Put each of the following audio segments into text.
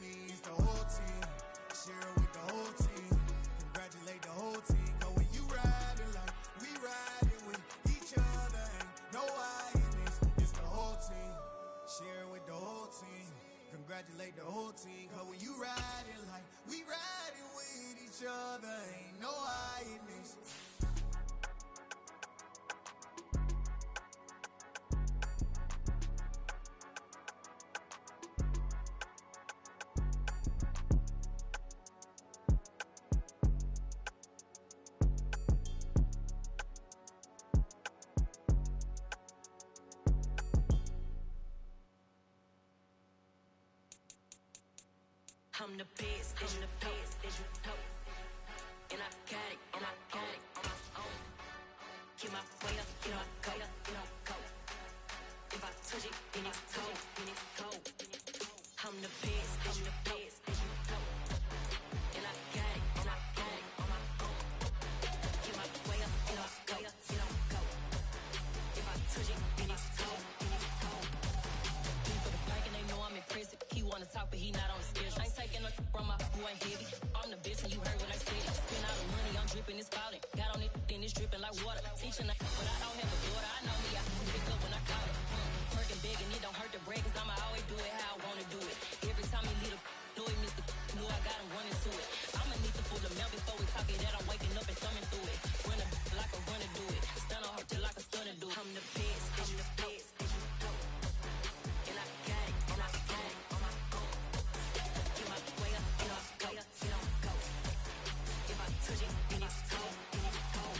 means the whole team. Share it with the whole team. Congratulate the whole team. Cause when you riding like we riding with each other, ain't no hiding. It's the whole team. Share it with the whole team. Congratulate the whole team. Cause when you riding like we riding with each other, ain't no hiding. I'm the best, I'm the best, as you know. And I got it, and I got it on my own. Get my way up, get my go, get my go. If I touch it, then it's cold, then it's cold. I'm the best, as you know. And I got it, and I got it on my own. Get my way up, get my go, get my go. If I touch it, then it's cold, then it's cold. Leave for the bank and they know I'm impressive. He wanna talk, but he not on the schedule. I ain't taking no from my boy heavy. I'm the best and you heard what I said. Spend all the money, I'm dripping, it's spouting. Got on it, then it's dripping like water. Teaching but I don't have a daughter. I know me, I can pick up when I call it. Working big and it don't hurt to break, cause I'ma always do it how I wanna do it. Every time he lead a know he missed the know I got him running to it. I'ma need to pull the mail before we talk it that I'm waking up and thumbing through it. Run a like a runner do it. Stun on her till like a stunner do it. I'm the best, I'm the best. And I got it, and I got it on my own. Get my way up, get my go, get on go. If I touch it, then it's cold, then it's cold.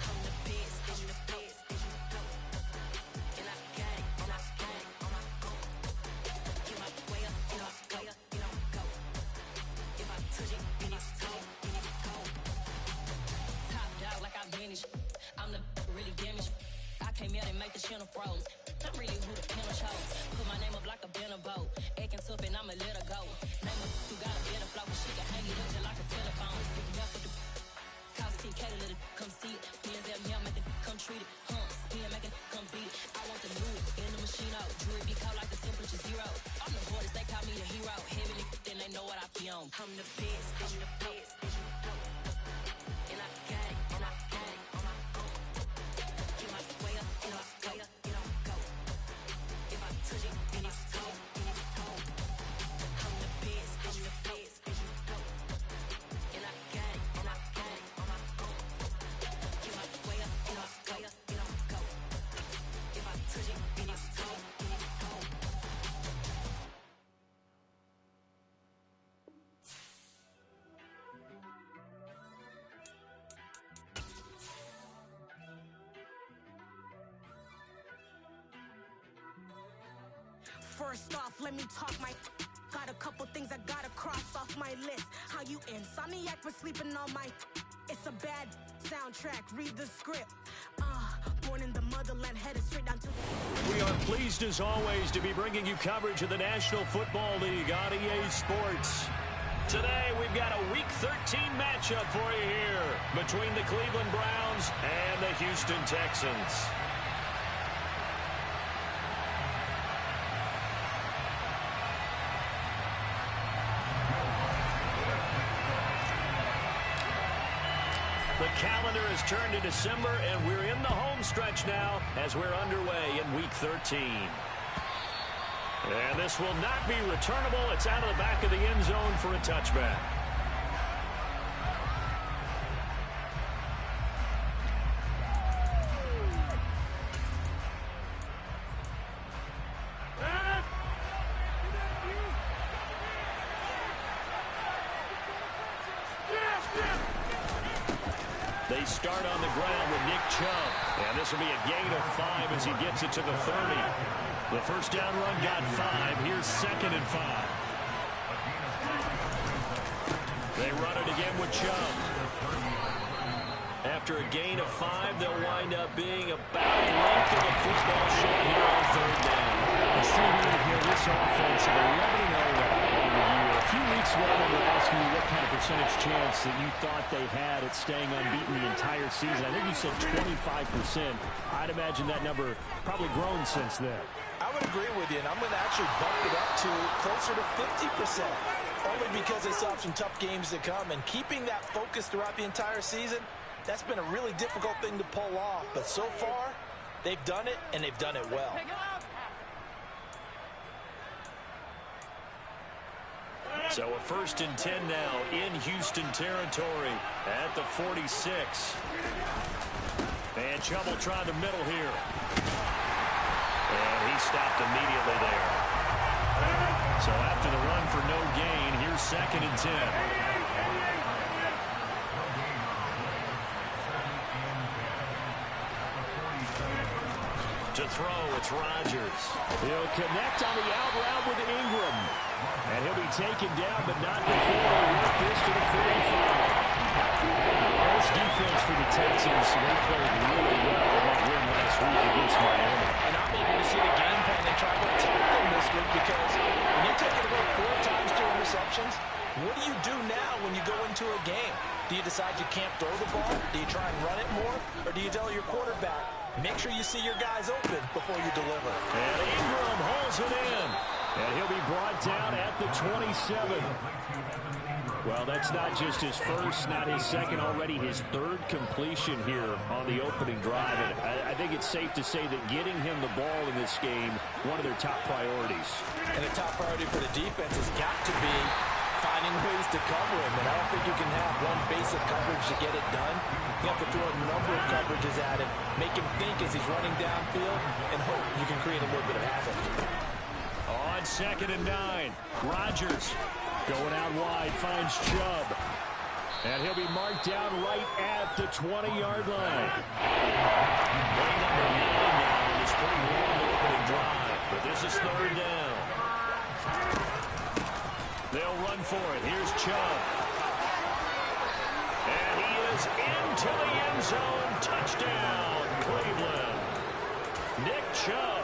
I'm the best, I'm the best. And I got it, and I got it on my own. Get my way up, get my go, get on go. If I touch it, then it's cold, then it's cold. Top dog like I vanished. I'm the really damaged. I came out and make the channel froze. I'm really who the panel chose. Put my name up like a banner boat. Acting tough and I'ma let her go. Name her who got a better flow. She can hang it up just like a telephone. Stick me up with the cost 10K to let it come see it. Hands at me, I make it come treat it. Spin, make it come beat it. I want the new in the machine out. Jewelry be caught like the temperature zero. I'm the hardest, they call me the hero. Heavy then they know what I be on. I'm the best, I'm the best. And I got it, and I got it on my own. Get my way up, get my go, get on go. If I touch it, then it's cold, then it's cold. I'm the best, I'm the best. And I got it, and I got it on my own. Get my way up, get my go, get on go. If I touch it, then it's cold, then it's cold. First off, let me talk my got a couple things I gotta cross off my list. How you insomniac for sleeping on my it's a bad soundtrack, read the script. Born in the motherland, headed straight down to We are pleased as always to be bringing you coverage of the National Football League on EA Sports. Today we've got a Week 13 matchup for you here between the Cleveland Browns and the Houston Texans. The calendar has turned to December, and we're in the home stretch now as we're underway in Week 13. And this will not be returnable. It's out of the back of the end zone for a touchback. They start on the ground with Nick Chubb. And this will be a gain of 5 as he gets it to the 30. The first down run got 5. Here's 2nd and 5. They run it again with Chubb. After a gain of 5, they'll wind up being about the length of the football short here on 3rd down. You see here this offense of 11-0 on the year. A few weeks ago, I remember asking you what kind of percentage chance that you thought they had at staying unbeaten the entire season. I think you said 25%. I'd imagine that number probably grown since then. I I would agree with you, and I'm going to actually bump it up to closer to 50%, only because they still have some tough games to come, and keeping that focus throughout the entire season, that's been a really difficult thing to pull off. But so far, they've done it, and they've done it well. So a 1st and 10 now in Houston territory at the 46. And Chubb will try the middle here. And he stopped immediately there. So after the run for no gain, here's 2nd and 10. To throw, it's Rodgers. He'll connect on the out route with Ingram. And he'll be taken down, but not before they work this to the 45. Nice defense for the Texans. They played really well in that win last week against Miami. And I'm eager to see the game plan they try to attack them this week, because when you take it away 4 times to interceptions, what do you do now when you go into a game? Do you decide you can't throw the ball? Do you try and run it more? Or do you tell your quarterback, make sure you see your guys open before you deliver? And Ingram hauls it in. And he'll be brought down at the 27. Well, that's not just his first, not his second, already his 3rd completion here on the opening drive. And I think it's safe to say that getting him the ball in this game, one of their top priorities. And the top priority for the defense has got to be finding ways to cover him. And I don't think you can have one basic coverage to get it done. You have to throw a number of coverages at him, make him think as he's running downfield, and hope you can create a little bit of havoc. On 2nd and 9, Rodgers going out wide, finds Chubb. And he'll be marked down right at the 20-yard line. Play number 9 now in this pretty long opening drive. But this is 3rd down. They'll run for it. Here's Chubb. And he is into the end zone. Touchdown, Cleveland. Nick Chubb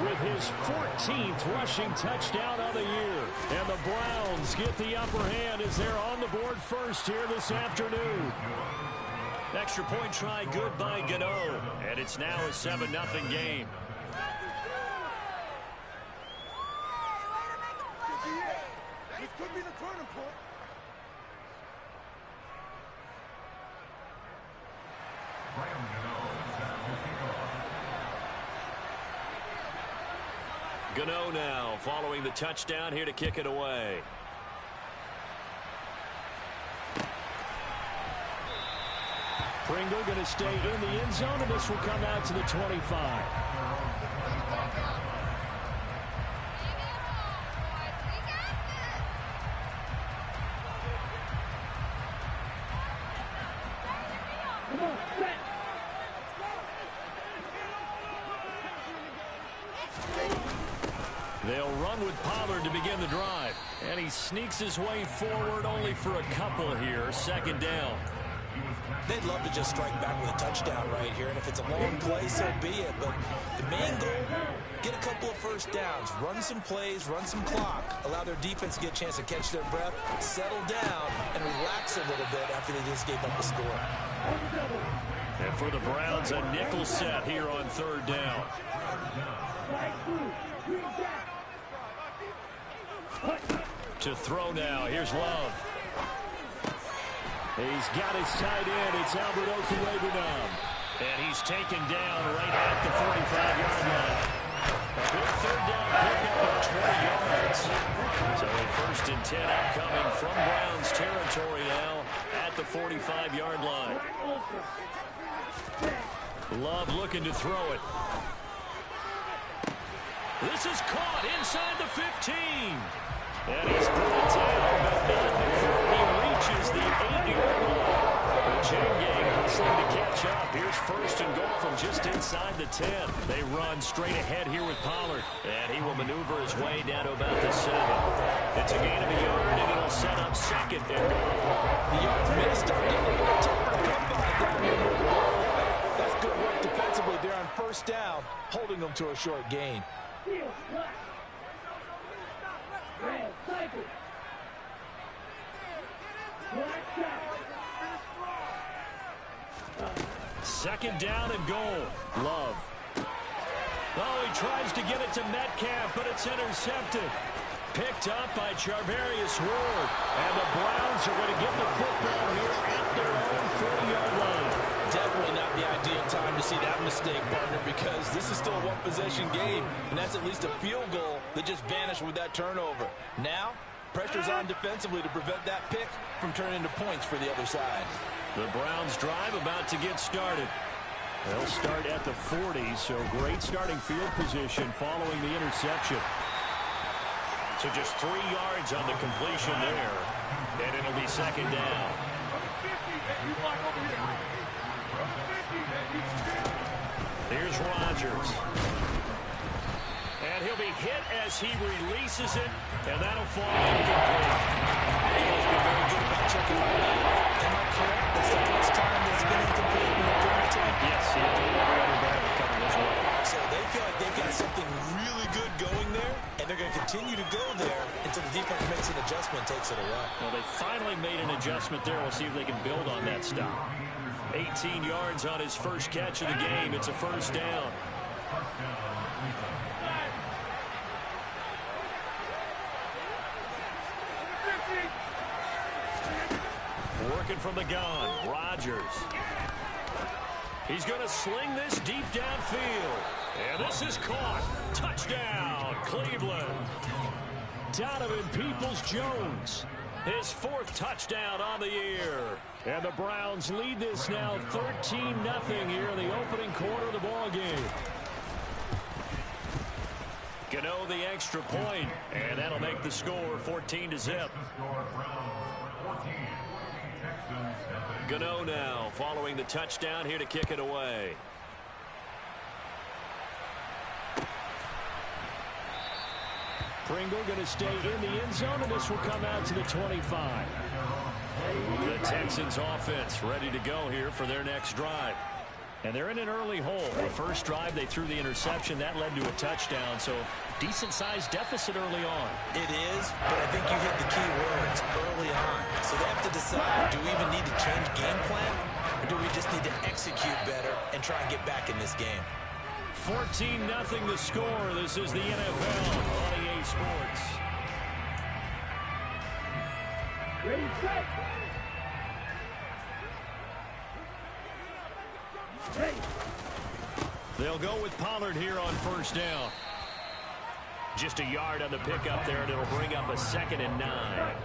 with his 14th rushing touchdown of the year. And the Browns get the upper hand as they're on the board first here this afternoon. Extra point try good by Gano. And it's now a 7-0 game. This could be the turning point. Gano now following the touchdown here to kick it away. Pringle going to stay in the end zone, and this will come out to the 25. They'll run with Pollard to begin the drive. And he sneaks his way forward only for a couple here. 2nd down. They'd love to just strike back with a touchdown right here, and if it's a long play, so be it. But the main goal, get a couple of first downs, run some plays, run some clock, allow their defense to get a chance to catch their breath, settle down, and relax a little bit after they just gave up a score. And for the Browns, a nickel set here on 3rd down. To throw now, here's Love. He's got his tight end. It's Albert Okwuegbunam. And he's taken down right at the 45-yard line. A big 3rd down pickup of 20 yards. So a 1st and 10 upcoming from Browns territory now at the 45-yard line. Love looking to throw it. This is caught inside the 15. And he's put it down, but not before he reaches the 8-yard line. The chain gang hustling to catch up. Here's 1st and goal from just inside the 10. They run straight ahead here with Pollard. And he will maneuver his way down to about the 7. It's a gain of a yard, and it'll set up 2nd and goal. The yards missed up, getting a little tougher to come by down here. That's good work defensively there on 1st down, holding them to a short gain. 2nd down and goal. Love. Oh, he tries to get it to Metcalf, but it's intercepted. Picked up by Charvarius Ward. And the Browns are going to get the football here at their own 40-yard line. Definitely not the ideal time to see that mistake, partner, because this is still a one-possession game, and that's at least a field goal that just vanished with that turnover. Now, pressure's on defensively to prevent that pick from turning into points for the other side. The Browns drive about to get started. They'll start at the 40, so great starting field position following the interception. So just 3 yards on the completion there, and it'll be second down. Here's Rodgers. And he'll be hit as he releases it, and that'll fall incomplete. He has been very good about checking on that. Am I correct? That's the first time that's been incomplete in the third attempt? Yes, he did every other down coming this way. So they feel like they've got something really good going there, and they're going to continue to go there until the defense makes an adjustment and takes it away. Well, they finally made an adjustment there. We'll see if they can build on that stop. 18 yards on his first catch of the game. It's a first down. Working from the gun, Rodgers. He's going to sling this deep downfield. And this is caught. Touchdown, Cleveland. Donovan Peoples-Jones. His 4th touchdown on the year. And the Browns lead this now 13-0 here in the opening quarter of the ball game. Gano the extra point, and that'll make the score 14-0. Gano now following the touchdown here to kick it away. Pringle going to stay in the end zone, and this will come out to the 25. The Texans offense ready to go here for their next drive. And they're in an early hole. The first drive, they threw the interception. That led to a touchdown, so decent-sized deficit early on. It is, but I think you hit the key words early on. So they have to decide, do we even need to change game plan, or do we just need to execute better and try and get back in this game? 14-0 the score. This is the NFL on EA Sports. Ready, set. They'll go with Pollard here on first down. Just a yard on the pickup there, and it'll bring up a 2nd and 9.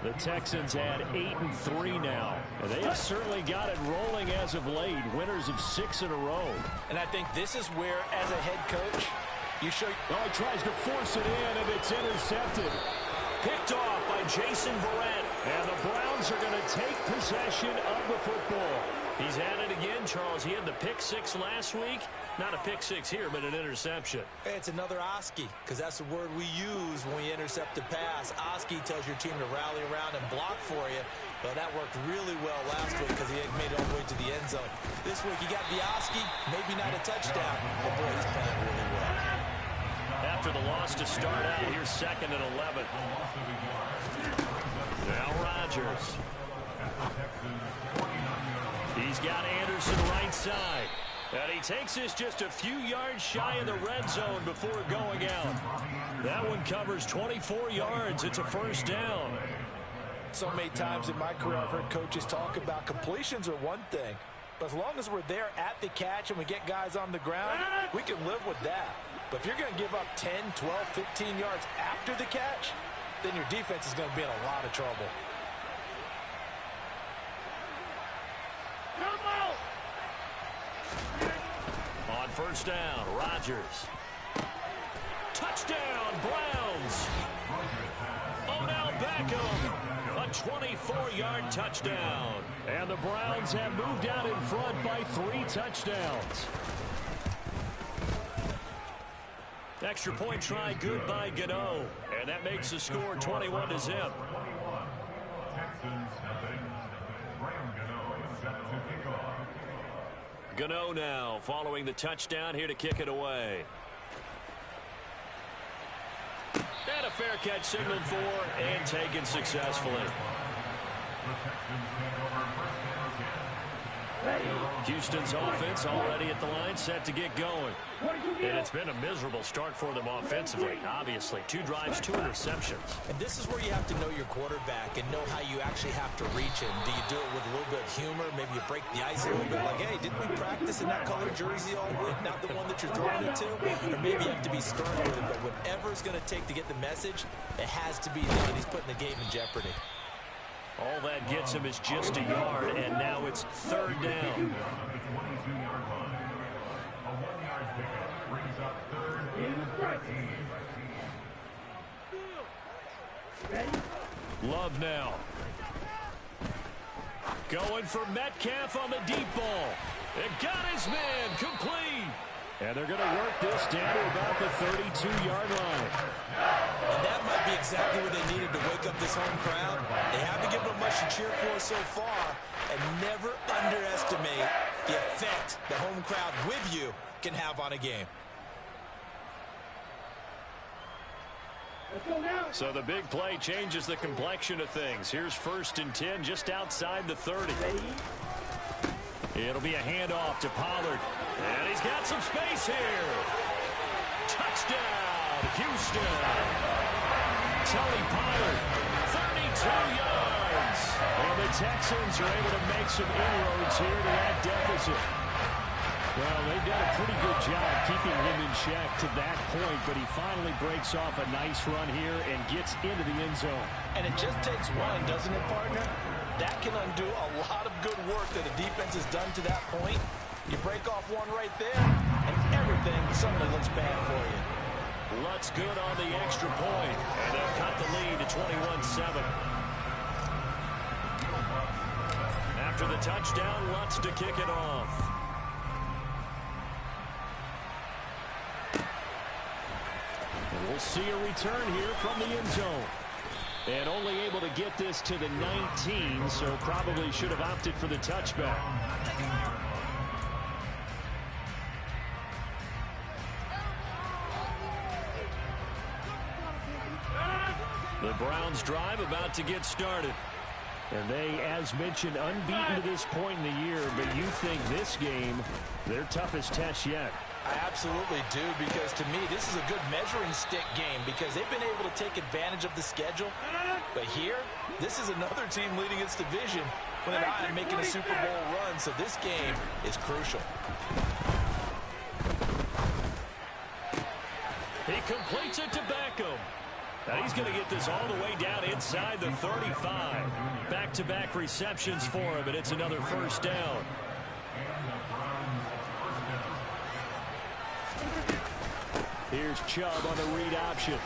The Texans add 8-3 now. And they have certainly got it rolling as of late. Winners of 6 in a row. And I think this is where, as a head coach, you show... Oh, he tries to force it in, and it's intercepted. Picked off by Jason Verrett. And the Browns are going to take possession of the football. He's at it again, Charles. He had the pick 6 last week. Not a pick 6 here, but an interception. It's another Oski, because that's the word we use when we intercept a pass. Oski tells your team to rally around and block for you. Well, that worked really well last week because he had made it all the way to the end zone. This week, he got the Oski, maybe not a touchdown, but boy, he's playing really well. After the loss to start out, here's 2nd and 11. Now Rodgers. He's got Anderson right side. And he takes this just a few yards shy of the red zone before going out. That one covers 24 yards. It's a first down. So many times in my career, I've heard coaches talk about completions are one thing. But as long as we're there at the catch and we get guys on the ground, we can live with that. But if you're going to give up 10, 12, 15 yards after the catch, then your defense is going to be in a lot of trouble. On first down, Rodgers. Touchdown, Browns. Odell Beckham. A 24-yard touchdown. And the Browns have moved out in front by 3 touchdowns. Extra point try good by Gano. And that makes the score 21-0. Gano now following the touchdown here to kick it away. And a fair catch signaled for and taken successfully. Houston's offense already at the line, set to get going. And it's been a miserable start for them offensively, obviously. 2 drives, 2 interceptions. And this is where you have to know your quarterback and know how you actually have to reach him. Do you do it with a little bit of humor? Maybe you break the ice a little bit like, hey, didn't we practice in that color jersey all week, not the one that you're throwing it to? Or maybe you have to be stern with it, but whatever it's going to take to get the message, it has to be that he's putting the game in jeopardy. All that gets him is just a yard, and now it's 3rd down. Love now. Going for Metcalf on the deep ball. It got his man complete. And they're going to work this down to about the 32-yard line. And that might be exactly what they needed to wake up this home crowd. They haven't given them much to cheer for so far. And never underestimate the effect the home crowd with you can have on a game. So the big play changes the complexion of things. Here's 1st and 10 just outside the 30. It'll be a handoff to Pollard. And he's got some space here. Touchdown, Houston. Tony Pollard, 32 yards. And the Texans are able to make some inroads here to that deficit. Well, they've done a pretty good job keeping him in check to that point, but he finally breaks off a nice run here and gets into the end zone. And it just takes one, doesn't it, partner? That can undo a lot of good work that the defense has done to that point. You break off one right there, and everything suddenly looks bad for you. Lutz good on the extra point, and they'll cut the lead to 21-7. After the touchdown, Lutz to kick it off. And we'll see a return here from the end zone. And only able to get this to the 19, so probably should have opted for the touchback. The Browns drive about to get started. And they, as mentioned, unbeaten to this point in the year, but you think this game, their toughest test yet. I absolutely do, because to me, this is a good measuring stick game because they've been able to take advantage of the schedule. But here, this is another team leading its division with an eye on making a Super Bowl run, so this game is crucial. He completes it to Beckham. Now he's going to get this all the way down inside the 35. Back-to-back receptions for him, and it's another 1st down. Here's Chubb on the read option.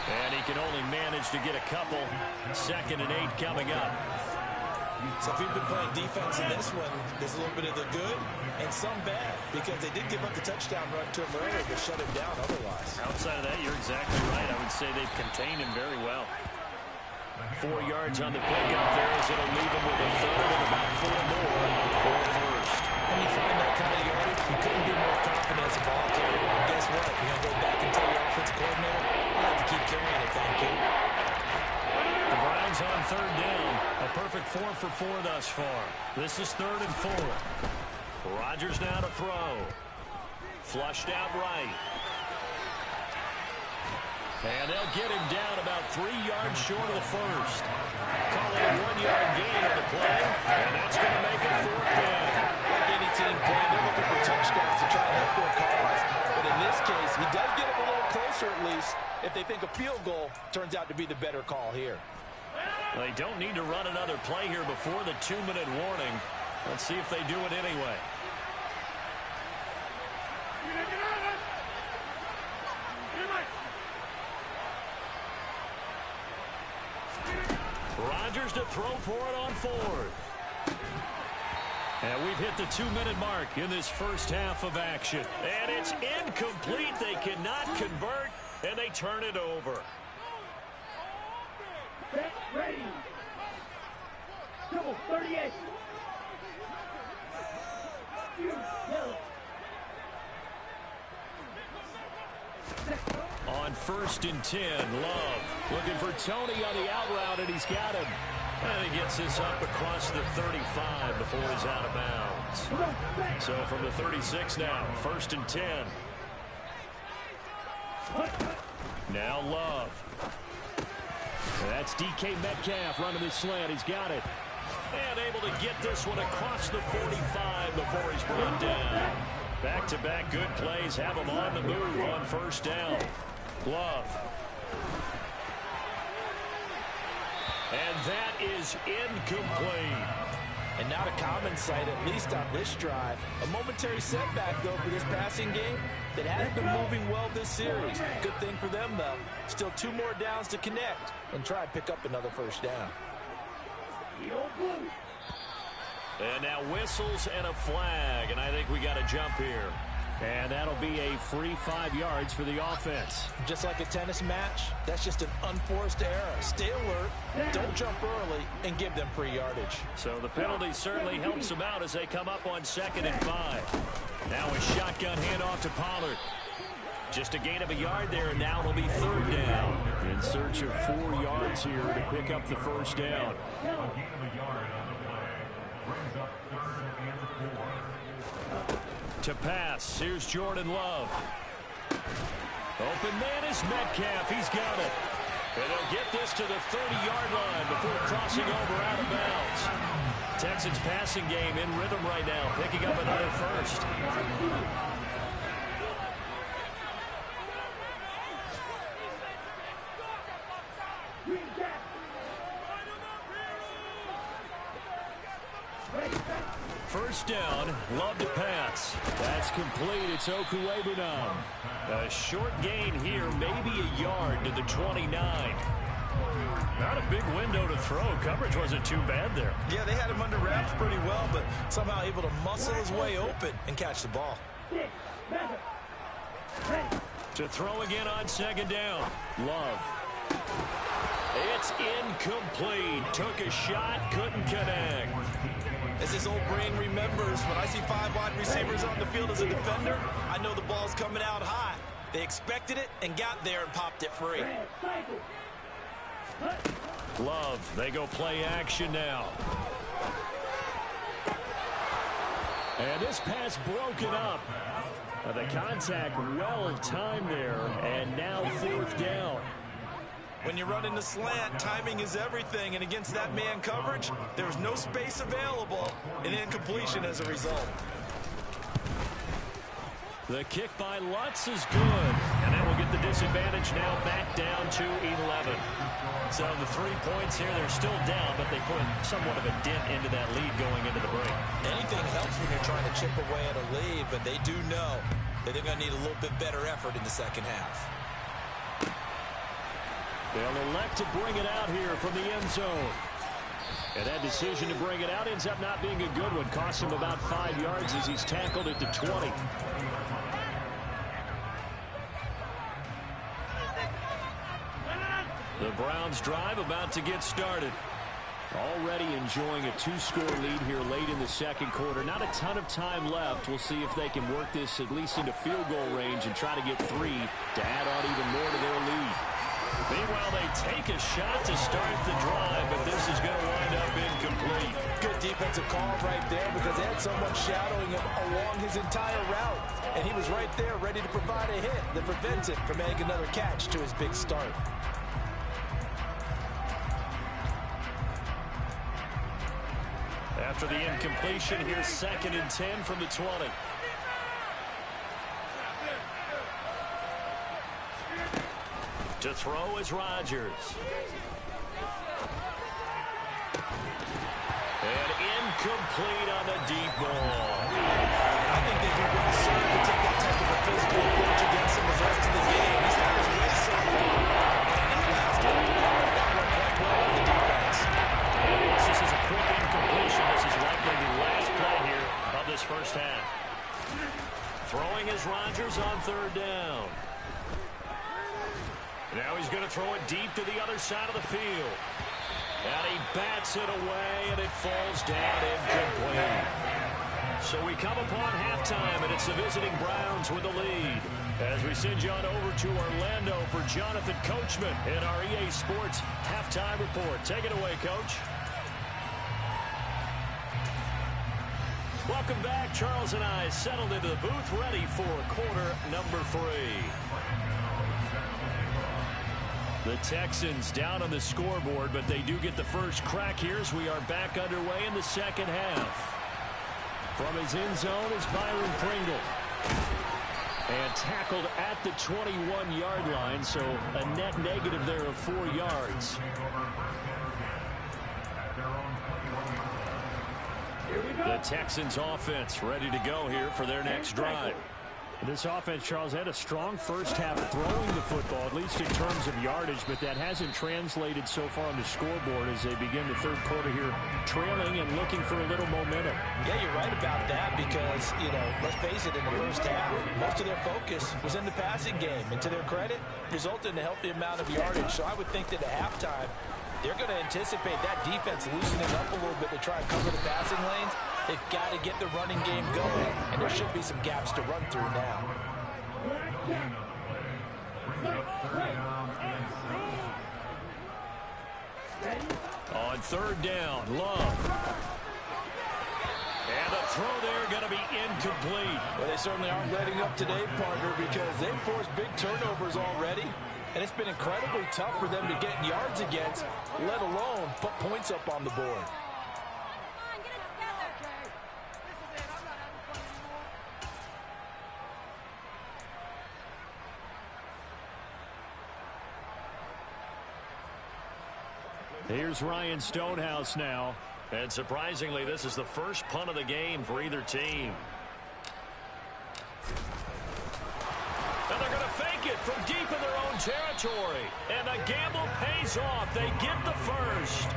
And he can only manage to get a couple. 2nd and 8 coming up. So if you've been playing defense in this one, there's a little bit of the good and some bad, because they did give up the touchdown run to him earlier, but shut him down otherwise. Outside of that, you're exactly right. I would say they've contained him very well. 4 yards on the pickup there as it'll leave him with a 3rd and about 4 more for a 1st. When you find that kind of yardage, you couldn't be more confident as a ball carrier. And guess what? You're going to go back and tell your offensive coordinator, you have to keep carrying it, thank you. The Browns on 3rd down. A perfect 4 for 4 thus far. This is 3rd and 4. Rodgers now to throw. Flushed out right. And they'll get him down about 3 yards short of the 1st. Call it a 1-yard gain on the play. And that's going to make it 4th down. Like any team playing, they're looking for touchdowns to try to help their cause. But in this case, he does get him a little closer at least if they think a field goal turns out to be the better call here. They don't need to run another play here before the 2-minute warning. Let's see if they do it anyway. Rodgers to throw for it on 4th. And we've hit the 2-minute mark in this first half of action. And it's incomplete. They cannot convert, and they turn it over. Set, ready. Double 38. Yellow. On 1st and 10, Love looking for Tony on the out route, and he's got him. And he gets this up across the 35 before he's out of bounds. So from the 36 now, 1st and 10. Now Love. That's DK Metcalf running the slant. He's got it. And able to get this one across the 45 before he's brought down. Back-to-back good plays have him on the move on 1st down. Love. And that is incomplete. And not a common sight, at least on this drive. A momentary setback, though, for this passing game that has been moving well this series. Good thing for them, though. Still 2 more downs to connect and try and pick up another 1st down. And now whistles and a flag, and I think we got a jump here. And that'll be a free 5 yards for the offense. Just like a tennis match, that's just an unforced error. Stay alert, don't jump early, and give them free yardage. So the penalty certainly helps them out as they come up on 2nd and 5. Now a shotgun handoff to Pollard. Just a gain of a yard there, and now it'll be 3rd down. In search of 4 yards here to pick up the 1st down. To pass, here's Jordan Love. Open man is Metcalf. He's got it. And they'll get this to the 30-yard line before crossing over out of bounds. Texans passing game in rhythm right now, picking up another 1st. First down, Love to pass. That's complete. It's Okuwebunam. A short gain here, maybe a yard to the 29. Not a big window to throw. Coverage wasn't too bad there. Yeah, they had him under wraps pretty well, but somehow able to muscle his way open and catch the ball. To throw again on 2nd down. Love. It's incomplete. Took a shot, couldn't connect. As his old brain remembers, when I see 5 wide receivers on the field as a defender, I know the ball's coming out high. They expected it and got there and popped it free. Love, they go play action now. And this pass broken up. The contact well timed there, and now 4th down. When you run in the slant, timing is everything, and against that man coverage, there was no space available, and incompletion as a result. The kick by Lutz is good, and then we'll get the disadvantage now back down to 11. So the 3 points here, they're still down, but they put somewhat of a dent into that lead going into the break. Anything helps when you're trying to chip away at a lead, but they do know that they're going to need a little bit better effort in the second half. They'll elect to bring it out here from the end zone. And that decision to bring it out ends up not being a good one. Costs him about 5 yards as he's tackled at the 20. The Browns drive about to get started. Already enjoying a 2-score lead here late in the 2nd quarter. Not a ton of time left. We'll see if they can work this at least into field goal range and try to get 3 to add on even more to their lead. Meanwhile, they take a shot to start the drive, but this is going to wind up incomplete. Good defensive call right there because they had someone shadowing him along his entire route. And he was right there ready to provide a hit that prevents him from adding another catch to his big start. After the incompletion, here's 2nd and 10 from the 20. To throw is Rodgers. And incomplete on the deep ball. I think they'd be well served to take that type of a physical approach against him the rest of the game. He's had his way so far. And that last one, that worked quite well with the defense. This is a quick incompletion. This is likely the last play here of this 1st half. Throwing is Rodgers on 3rd down. Now he's going to throw it deep to the other side of the field. And he bats it away, and it falls down incomplete. So we come upon halftime, and it's the visiting Browns with the lead. As we send you on over to Orlando for Jonathan Coachman in our EA Sports Halftime Report. Take it away, Coach. Welcome back. Charles and I settled into the booth, ready for quarter number 3. The Texans down on the scoreboard, but they do get the first crack here as we are back underway in the second half. From his end zone is Byron Pringle. And tackled at the 21-yard line, so a net negative there of 4 yards. The Texans offense ready to go here for their next drive. This offense, Charles, had a strong first half throwing the football, at least in terms of yardage, but that hasn't translated so far on the scoreboard as they begin the third quarter here, trailing and looking for a little momentum. Yeah, you're right about that because, let's face it, in the first half, most of their focus was in the passing game. And to their credit, resulted in a healthy amount of yardage. So I would think that at halftime, they're going to anticipate that defense loosening up a little bit to try and cover the passing lanes. They've got to get the running game going, and there should be some gaps to run through now. On third down, Love. And the throw there going to be incomplete. Well, they certainly aren't letting up today, partner, because they've forced big turnovers already. And it's been incredibly tough for them to get yards against, let alone put points up on the board. Here's Ryan Stonehouse now. And surprisingly, this is the first punt of the game for either team. And they're going to fake it from deep in their own territory. And the gamble pays off. They get the first.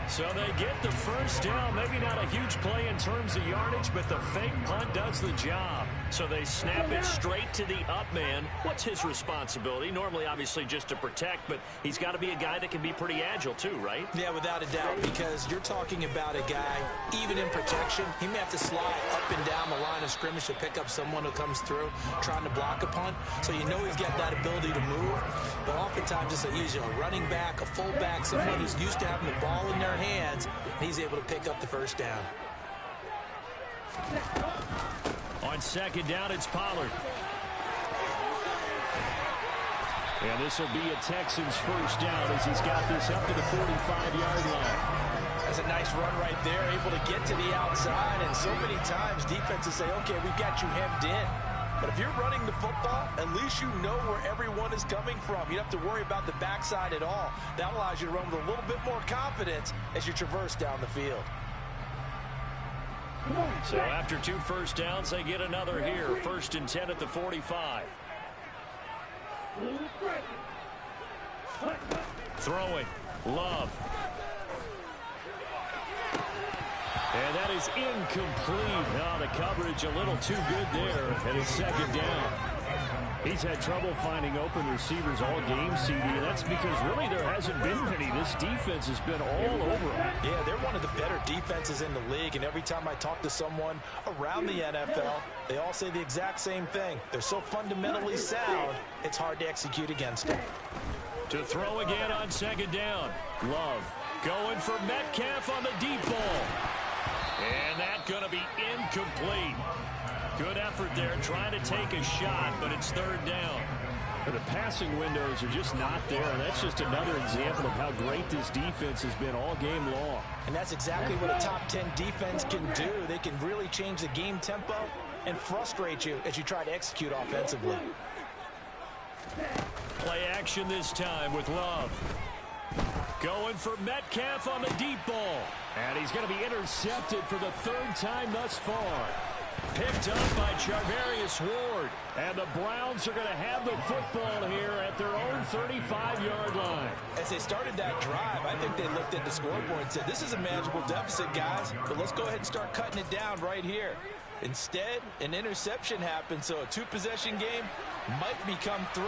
So they get the first down. Maybe not a huge play in terms of yardage, but the fake punt does the job. So they snap it straight to the up man. What's his responsibility? Normally, obviously, just to protect, but he's got to be a guy that can be pretty agile too, right? Yeah, without a doubt, because you're talking about a guy, even in protection, he may have to slide up and down the line of scrimmage to pick up someone who comes through trying to block a punt. So you know he's got that ability to move, but oftentimes it's usually a running back, a fullback, someone who's used to having the ball in their hands, and he's able to pick up the first down. On second down, it's Pollard. And this will be a Texans first down as he's got this up to the 45-yard line. That's a nice run right there, able to get to the outside, and so many times defenses say, okay, we've got you hemmed in. But if you're running the football, at least you know where everyone is coming from. You don't have to worry about the backside at all. That allows you to run with a little bit more confidence as you traverse down the field. So after 2 first downs, they get another here. 1st and 10 at the 45. Throwing. Love. And that is incomplete. Oh, the coverage a little too good there. And it's second down. He's had trouble finding open receivers all game, CD. That's because really there hasn't been many. This defense has been all over him. Yeah, they're one of the better defenses in the league, and every time I talk to someone around the NFL, they all say the exact same thing. They're so fundamentally sound, it's hard to execute against them. To throw again on second down. Love going for Metcalf on the deep ball. And that's going to be incomplete. Good effort there, trying to take a shot, but it's third down. The passing windows are just not there. That's just another example of how great this defense has been all game long. And that's exactly what a top 10 defense can do. They can really change the game tempo and frustrate you as you try to execute offensively. Play action this time with Love. Going for Metcalf on the deep ball. And he's going to be intercepted for the 3rd time thus far. Picked up by Charvarius Ward. And the Browns are going to have the football here at their own 35-yard line. As they started that drive, I think they looked at the scoreboard and said, this is a manageable deficit, guys, but let's go ahead and start cutting it down right here. Instead, an interception happened, so a 2-possession game might become 3.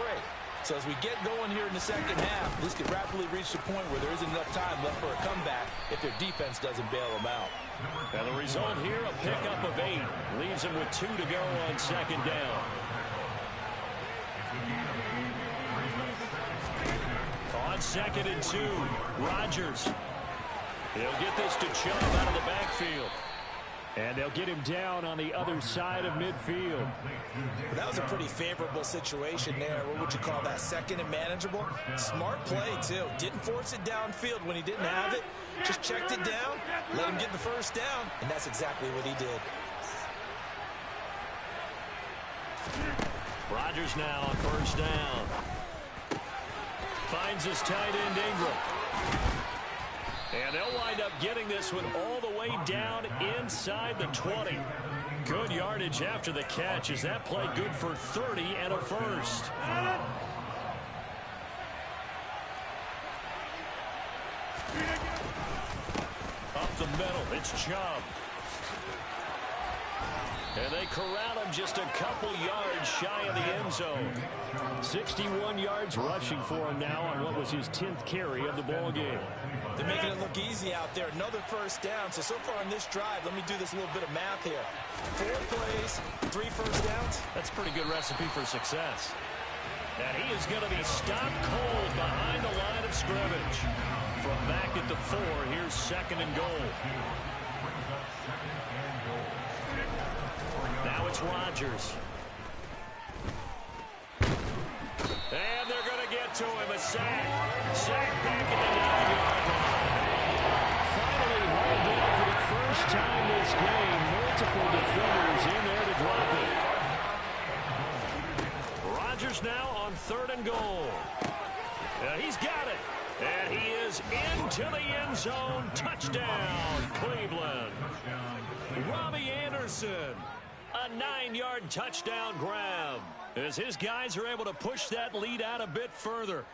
So as we get going here in the second half, this could rapidly reach the point where there isn't enough time left for a comeback if their defense doesn't bail them out. And the result here, a pickup of 8. Leaves them with 2 to go on second down. On 2nd and 2, Rodgers. He'll get this to Chubb out of the backfield. And they'll get him down on the other side of midfield. Well, that was a pretty favorable situation there. What would you call that? Second and manageable? Smart play, too. Didn't force it downfield when he didn't have it. Just checked it down, let him get the first down, and that's exactly what he did. Rodgers now on first down. Finds his tight end, Ingram. And they'll wind up getting this one all the way down inside the 20. Good yardage after the catch. Is that play good for 30 and a first? Up the middle, it's Chubb. And they corral him just a couple yards shy of the end zone. 61 yards rushing for him now on what was his 10th carry of the ball game. They're making it look easy out there. Another first down. So far on this drive, let me do this little bit of math here. 4 plays, 3 first downs. That's a pretty good recipe for success. And he is going to be stopped cold behind the line of scrimmage. From back at the 4, here's second and goal. Now it's Rodgers. And they're going to get to him. A sack. Sack back at the 9-yard line. Finally hauled down for the first time this game. Multiple defenders in there to drop it. Rodgers now on third and goal. He's got it. And he is into the end zone. Touchdown, Cleveland. Robbie Anderson. A 9-yard touchdown grab as his guys are able to push that lead out a bit further.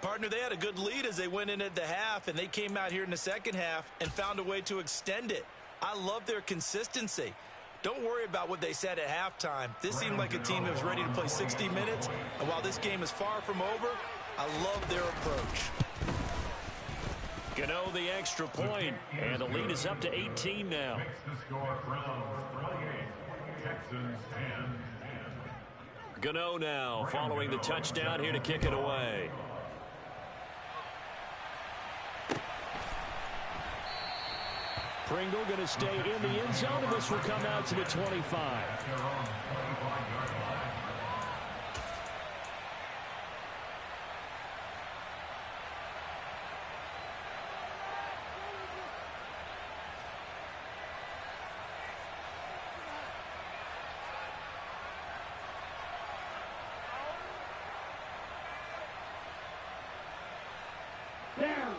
Partner, they had a good lead as they went in at the half, and they came out here in the second half and found a way to extend it. I love their consistency. Don't worry about what they said at halftime. This seemed like a team that was ready to play 60 minutes, and while this game is far from over, I love their approach. Gano the extra point, and the lead is up to 18 now. Gano now following the touchdown here to kick it away. Pringle going to stay in the end zone, and this will come out to the 25.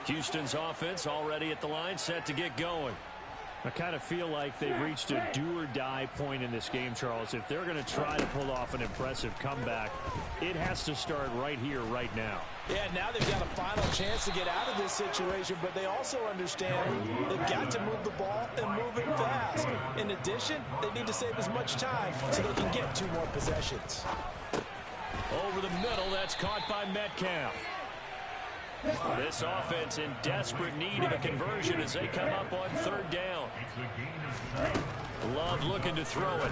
Houston's offense already at the line, set to get going. I kind of feel like they've reached a do-or-die point in this game, Charles. If they're going to try to pull off an impressive comeback, it has to start right here, right now. Yeah, now they've got a final chance to get out of this situation, but they also understand they've got to move the ball and move it fast. In addition, they need to save as much time so they can get 2 more possessions. Over the middle, that's caught by Metcalf. This offense in desperate need of a conversion as they come up on third down. Love looking to throw it.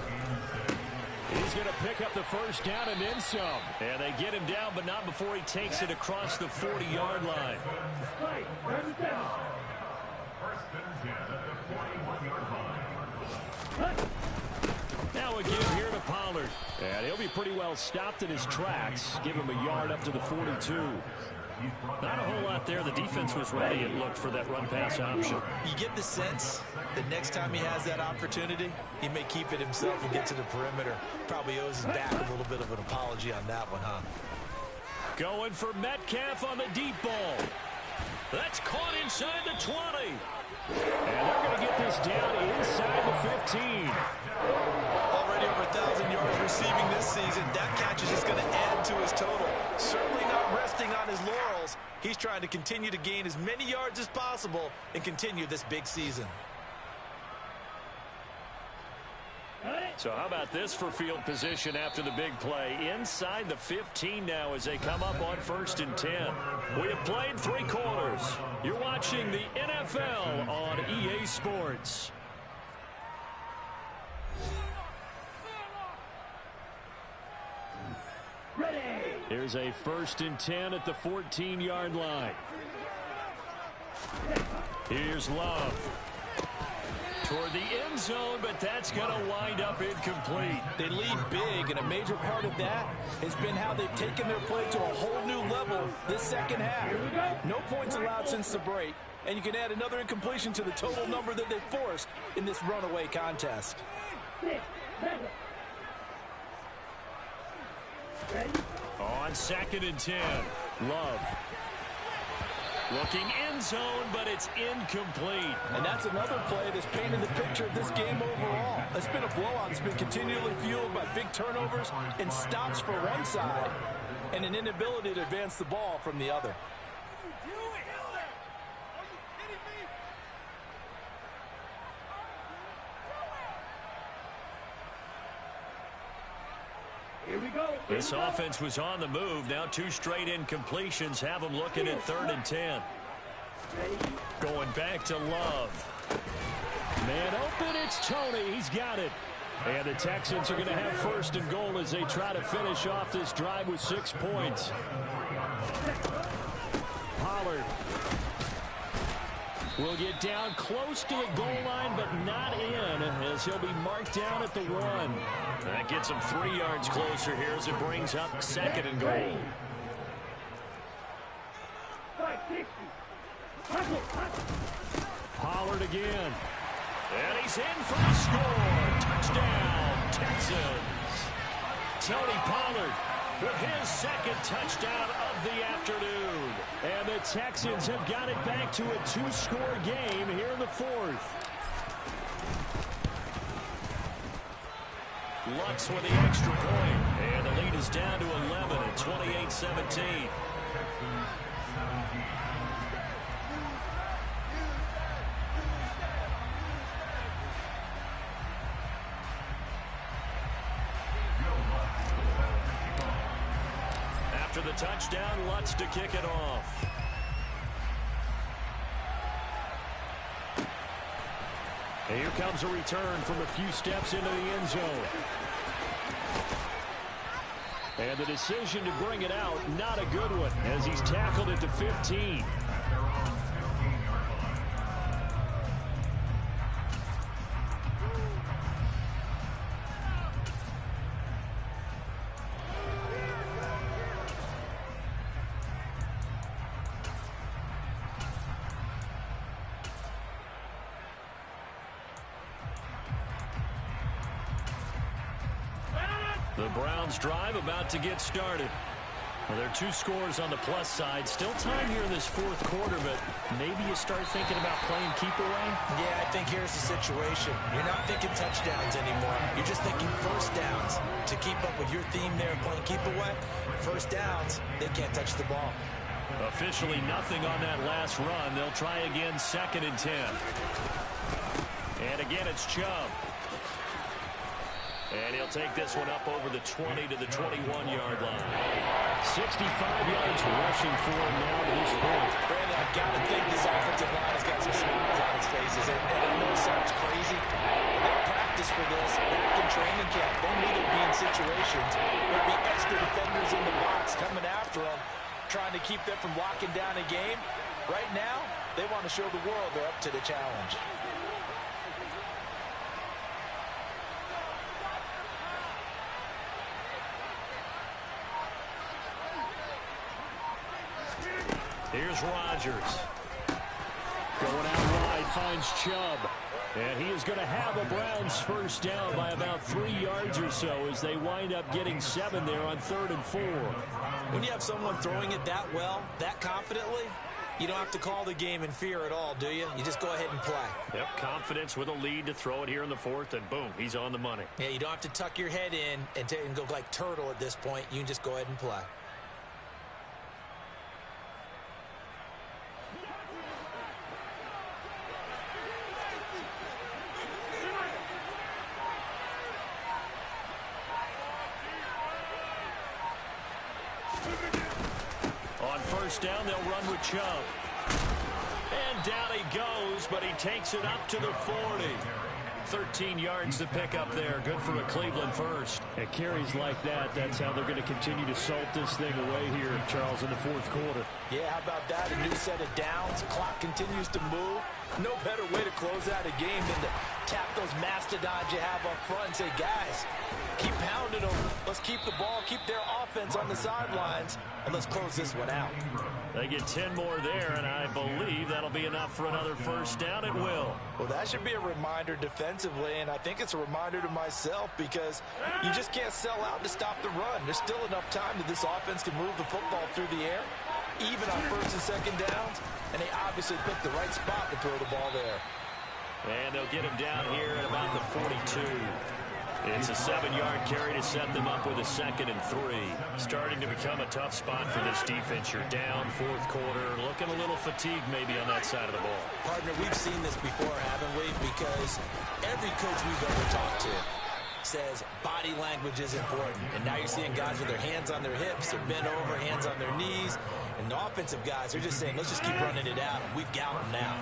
He's going to pick up the first down and then some. And they get him down, but not before he takes it across the 40-yard line. Now a give here to Pollard. And he'll be pretty well stopped in his tracks. Give him a yard up to the 42. Not a whole lot there. The defense was ready, it looked, for that run-pass option. You get the sense that next time he has that opportunity, he may keep it himself and get to the perimeter. Probably owes his back a little bit of an apology on that one, huh? Going for Metcalf on the deep ball. That's caught inside the 20. And they're going to get this down inside the 15. Already over 1,000 yards receiving this season. That catch is just going to add to his total. Certainly not resting on his laurels. He's trying to continue to gain as many yards as possible and continue this big season. So how about this for field position after the big play? Inside the 15 now as they come up on 1st and 10. We have played 3 quarters. You're watching the NFL on EA Sports. Here's a 1st and 10 at the 14-yard line. Here's Love. toward the end zone, but that's going to wind up incomplete. They lead big, and a major part of that has been how they've taken their play to a whole new level this second half. No points allowed since the break, and you can add another incompletion to the total number that they forced in this runaway contest. On 2nd and 10, Love. Looking end zone, but it's incomplete. And that's another play that's painted the picture of this game overall. It's been a blowout that's been continually fueled by big turnovers and stops for one side and an inability to advance the ball from the other. Here we go. This offense was on the move. Now 2 straight incompletions have them looking at 3rd and 10. Going back to Love. Man open, it's Tony. He's got it. And the Texans are going to have 1st and goal as they try to finish off this drive with 6 points. Pollard will get down close to the goal line, but not in, as he'll be marked down at the 1. That gets him 3 yards closer here as it brings up 2nd and goal. 560. Pollard again. And he's in for the score. Touchdown, Texans. Tony Pollard with his 2nd touchdown of the afternoon. And the Texans have got it back to a 2-score game here in the 4th. Lutz with the extra point. And the lead is down to 11 at 28-17. After the touchdown, Lutz to kick it off. And here comes a return from a few steps into the end zone. And the decision to bring it out, not a good one, as he's tackled at the 15. The Browns drive about to get started. Well, there are 2 scores on the plus side. Still time here in this 4th quarter, but maybe you start thinking about playing keep away? Yeah, I think here's the situation. You're not thinking touchdowns anymore. You're just thinking 1st downs. To keep up with your theme there, playing keep away, 1st downs, they can't touch the ball. Officially nothing on that last run. They'll try again 2nd and 10. And again, it's Chubb. And he'll take this one up over the 20 to the 21-yard line. 65 yards rushing for him now to this point. Brandon, I've got to think this offensive line has got some smiles on its faces. And I know it sounds crazy. They practice for this back in training camp. They knew they'd be in situations where there'd be extra defenders in the box coming after them, trying to keep them from locking down a game. Right now, they want to show the world they're up to the challenge. Here's Rodgers. Going out wide, finds Chubb. And he is going to have a Browns 1st down by about 3 yards or so as they wind up getting 7 there on 3rd and 4. When you have someone throwing it that well, that confidently, you don't have to call the game in fear at all, do you? You just go ahead and play. Yep, confidence with a lead to throw it here in the 4th, and boom, he's on the money. Yeah, you don't have to tuck your head in and go like turtle at this point. You can just go ahead and play. On 1st down, they'll run with Chubb. And down he goes, but he takes it up to the 40. 13 yards to pick up there. Good for a Cleveland first. At carries like that, that's how they're going to continue to salt this thing away here, Charles, in the fourth quarter. Yeah, how about that? A new set of downs. Clock continues to move. No better way to close out a game than to tap those mastodons you have up front and say, guys, keep pounding them. Let's keep the ball, keep their offense on the sidelines, and let's close this one out. They get 10 more there, and I believe that'll be enough for another first down. It will. Well, that should be a reminder defensively, and I think it's a reminder to myself because you just can't sell out to stop the run. There's still enough time that this offense can move the football through the air, even on first and second downs, and they obviously picked the right spot to throw the ball there. And they'll get him down here at about the 42. It's a 7-yard carry to set them up with a 2nd and 3. Starting to become a tough spot for this defense. You're down fourth quarter, looking a little fatigued maybe on that side of the ball. Partner, we've seen this before, haven't we? Because every coach we've ever talked to says body language is important. And now you're seeing guys with their hands on their hips, they're bent over, hands on their knees. And the offensive guys, they're just saying, let's just keep running it out. We've got them now.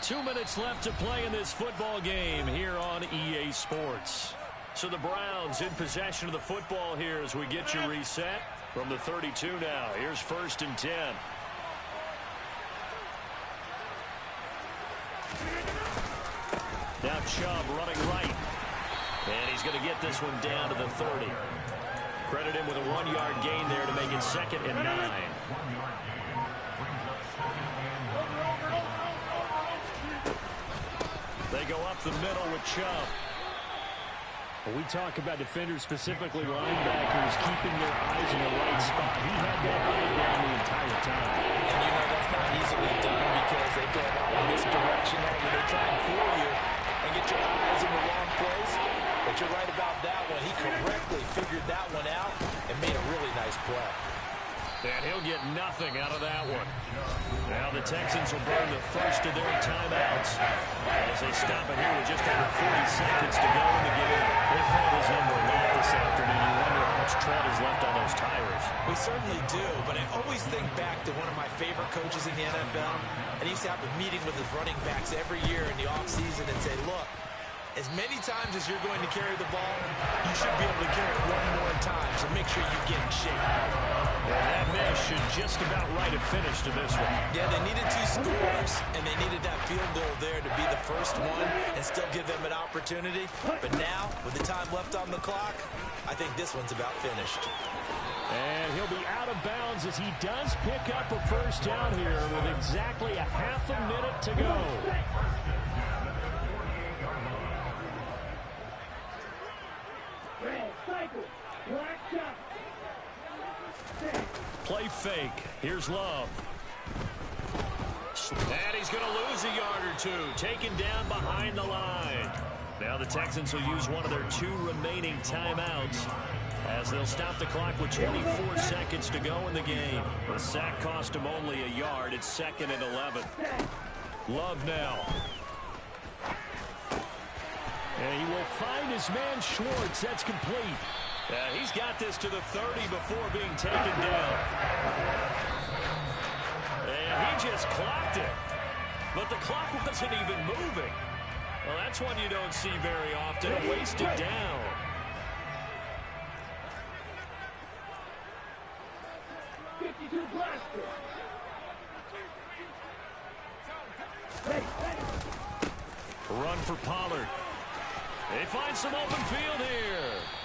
2 minutes left to play in this football game here on EA Sports. So the Browns in possession of the football here as we get you reset from the 32 now. Here's 1st and 10. Now Chubb running right. And he's going to get this one down to the 30. Credit him with a 1-yard gain there to make it 2nd and 9. They go up the middle with Chubb. When we talk about defenders, specifically linebackers, keeping their eyes in the right spot. He had that line down the entire time. And you know that's not easily done because they go about misdirection. They try and fool you and get your eyes in the wrong place. But you're right about that one. He correctly figured that one out and made a really nice play. And he'll get nothing out of that one. Now the Texans will burn the first of their timeouts as they stop it here with just over 40 seconds to go in the game. They've played his number a lot this afternoon. You wonder how much tread is left on those tires. We certainly do, but I always think back to one of my favorite coaches in the NFL, and he used to have a meeting with his running backs every year in the offseason and say, look, as many times as you're going to carry the ball, you should be able to carry it one more time, so make sure you get in shape. Well, that miss should just about write a finish to this one. Yeah, they needed 2 scores, and they needed that field goal there to be the first one and still give them an opportunity. But now, with the time left on the clock, I think this one's about finished. And he'll be out of bounds as he does pick up a first down here with exactly a half a minute to go. Play fake. Here's Love. And he's going to lose a yard or 2. Taken down behind the line. Now the Texans will use one of their 2 remaining timeouts as they'll stop the clock with 24 seconds to go in the game. The sack cost him only a yard. It's 2nd and 11. Love now. And he will find his man Schwartz. That's complete. He's got this to the 30 before being taken down. And he just clocked it. But the clock wasn't even moving. Well, that's one you don't see very often. A wasted down. Run for Pollard. They find some open field here.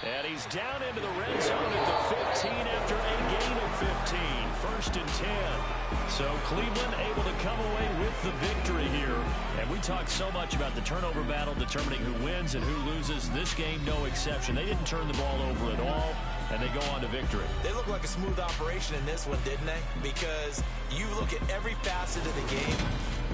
And he's down into the red zone at the 15 after a gain of 15. 1st and 10. So Cleveland able to come away with the victory here. And we talked so much about the turnover battle determining who wins and who loses. This game, no exception. They didn't turn the ball over at all, and they go on to victory. They look like a smooth operation in this one, didn't they? Because you look at every facet of the game,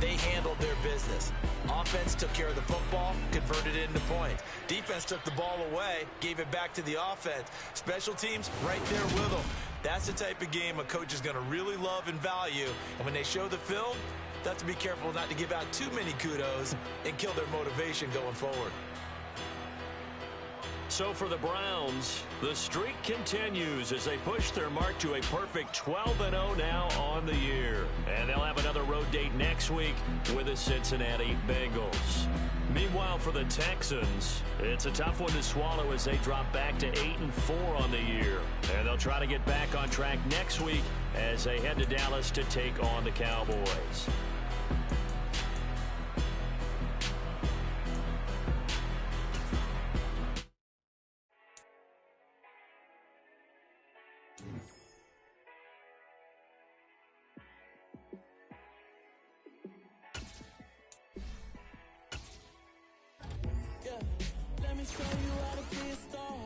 they handled their business. Offense took care of the football, converted it into points. Defense took the ball away, gave it back to the offense. Special teams, right there with them. That's the type of game a coach is going to really love and value. And when they show the film, they have to be careful not to give out too many kudos and kill their motivation going forward. So for the Browns, the streak continues as they push their mark to a perfect 12-0 now on the year. And they'll have another road road date next week with the Cincinnati Bengals. Meanwhile, for the Texans, it's a tough one to swallow as they drop back to 8-4 on the year. And they'll try to get back on track next week as they head to Dallas to take on the Cowboys. Let me show you how to be a star.